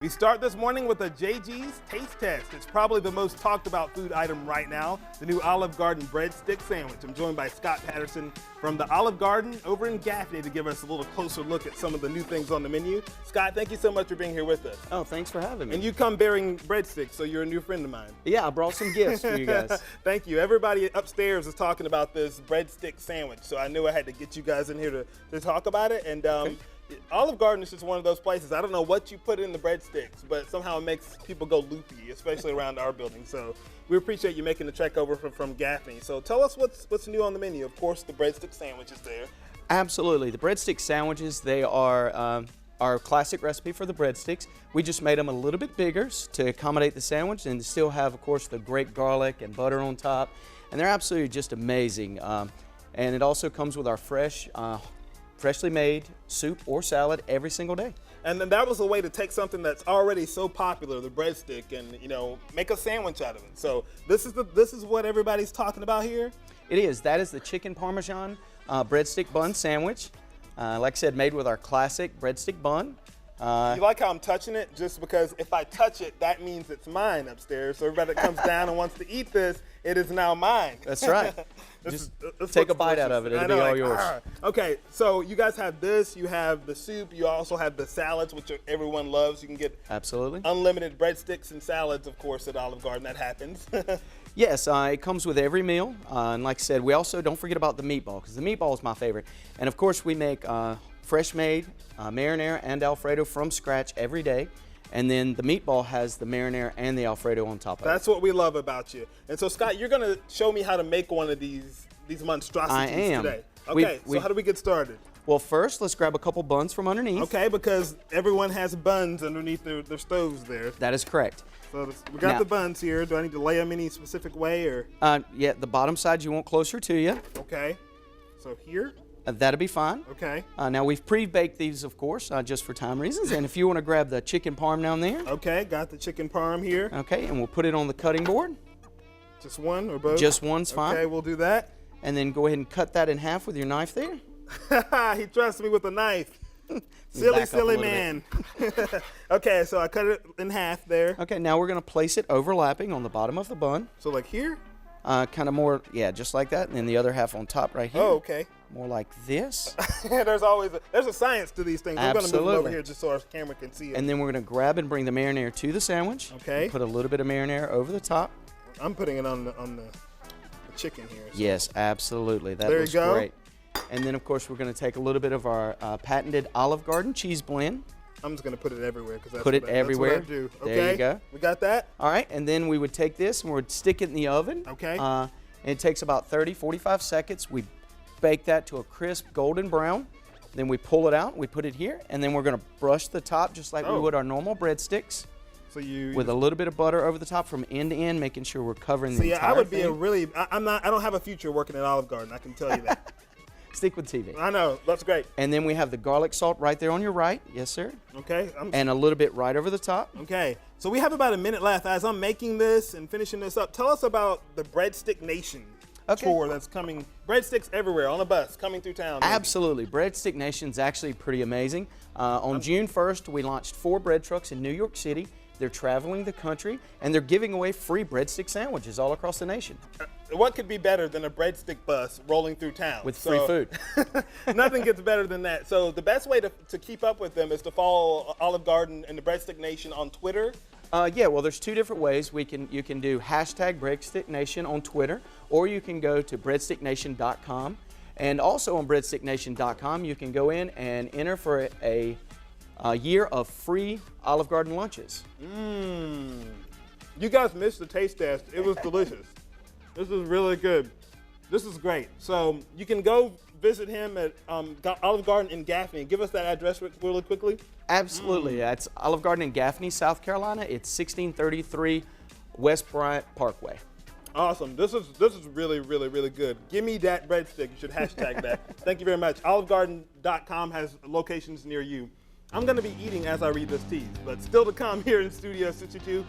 We start this morning with a JG's Taste Test. It's probably the most talked about food item right now, the new Olive Garden breadstick sandwich. I'm joined by Scott Patterson from the Olive Garden over in Gaffney to give us a little closer look at some of the new things on the menu. Scott, thank you so much for being here with us. Oh, thanks for having me. And you come bearing breadsticks, so you're a new friend of mine. Yeah, I brought some gifts for you guys. Thank you. Everybody upstairs is talking about this breadstick sandwich, so I knew I had to get you guys in here to talk about it. And Okay. Olive Garden is just one of those places. I don't know what you put in the breadsticks, but somehow it makes people go loopy, especially around our building. So we appreciate you making the trek over from Gaffney. So tell us what's new on the menu. Of course, the breadstick sandwich is there. Absolutely. The breadstick sandwiches, they are our classic recipe for the breadsticks. We just made them a little bit bigger to accommodate the sandwich and still have, of course, the great garlic and butter on top. And they're absolutely just amazing. And it also comes with our freshly made soup or salad every single day. And then that was a way to take something that's already so popular, the breadstick, and make a sandwich out of it. So this is what everybody's talking about here. It is. That is the chicken parmesan breadstick bun sandwich. Like I said, made with our classic breadstick bun. You like how I'm touching it? Just because if I touch it, that means it's mine upstairs. So everybody that comes down and wants to eat this, it is now mine. That's right. This take a bite delicious. out of it. It'll be all yours. Okay, so you guys have this. You have the soup. You also have the salads, which everyone loves. You can get absolutely unlimited breadsticks and salads, of course, at Olive Garden. That happens. Yes, it comes with every meal. And like I said, we also don't forget about the meatball, because the meatball is my favorite. And of course, we make fresh made marinara and Alfredo from scratch every day. And then the meatball has the marinara and the Alfredo on top of it. That's what we love about you. And so, Scott, you're going to show me how to make one of these monstrosities today. Okay, so how do we get started? Well, first, let's grab a couple buns from underneath. Okay, because everyone has buns underneath their stoves there. That is correct. So we got the buns here. Do I need to lay them any specific way, or? Yeah, the bottom side you want closer to you. Okay, so here? That'll be fine. Okay. Now we've pre-baked these, of course, just for time reasons. And if you want to grab the chicken parm down there. Okay, got the chicken parm here. Okay, and we'll put it on the cutting board. Just one or both? Just one's fine. Okay, we'll do that. And then go ahead and cut that in half with your knife there. He trusts me with a knife. Silly man. Okay, so I cut it in half there. Okay, now we're going to place it overlapping on the bottom of the bun. So like here? Kind of more, yeah, just like that. And then the other half on top right here. Oh, okay. More like this. There's a science to these things. We're going to move it over here just so our camera can see it. And then we're going to grab and bring the marinara to the sandwich. Okay. Put a little bit of marinara over the top. I'm putting it on the chicken here. So. Yes, absolutely. That there looks you go. Great. And then, of course, we're going to take a little bit of our patented Olive Garden cheese blend. I'm just going to put it everywhere. That's everywhere. That's what I do. Okay. There you go. We got that? All right, and then we would take this and we'd stick it in the oven. Okay. And it takes about 30-45 seconds. We bake that to a crisp golden brown. Then we pull it out, we put it here, and then we're going to brush the top just like we would our normal breadsticks. So with a little bit of butter over the top from end to end, making sure we're covering the entire I would thing. be I don't have a future working at Olive Garden, I can tell you that. Stick with TV. I know, that's great. And then we have the garlic salt right there on your right. Yes, sir. Okay. And a little bit right over the top. Okay. So we have about a minute left. As I'm making this and finishing this up, tell us about the Breadstick Nation tour that's coming. Breadsticks everywhere on a bus coming through town. Absolutely. Breadstick Nation's actually pretty amazing. On June 1st, we launched 4 bread trucks in New York City. They're traveling the country, and they're giving away free breadstick sandwiches all across the nation. What could be better than a breadstick bus rolling through town? With free food. Nothing gets better than that. So the best way to keep up with them is to follow Olive Garden and the Breadstick Nation on Twitter. Yeah, well, there's 2 different ways. You can do hashtag Breadstick Nation on Twitter, or you can go to breadsticknation.com. And also on breadsticknation.com, you can go in and enter for a year of free Olive Garden lunches. You guys missed the taste test. It was delicious. This is really good. This is great. So you can go visit him at Olive Garden in Gaffney. Give us that address really quickly. Absolutely. It's Olive Garden in Gaffney, South Carolina. It's 1633 West Bryant Parkway. Awesome. This is really, really, really good. Give me that breadstick. You should hashtag that. Thank you very much. OliveGarden.com has locations near you. I'm going to be eating as I read this tease, but still to come here in Studio 62.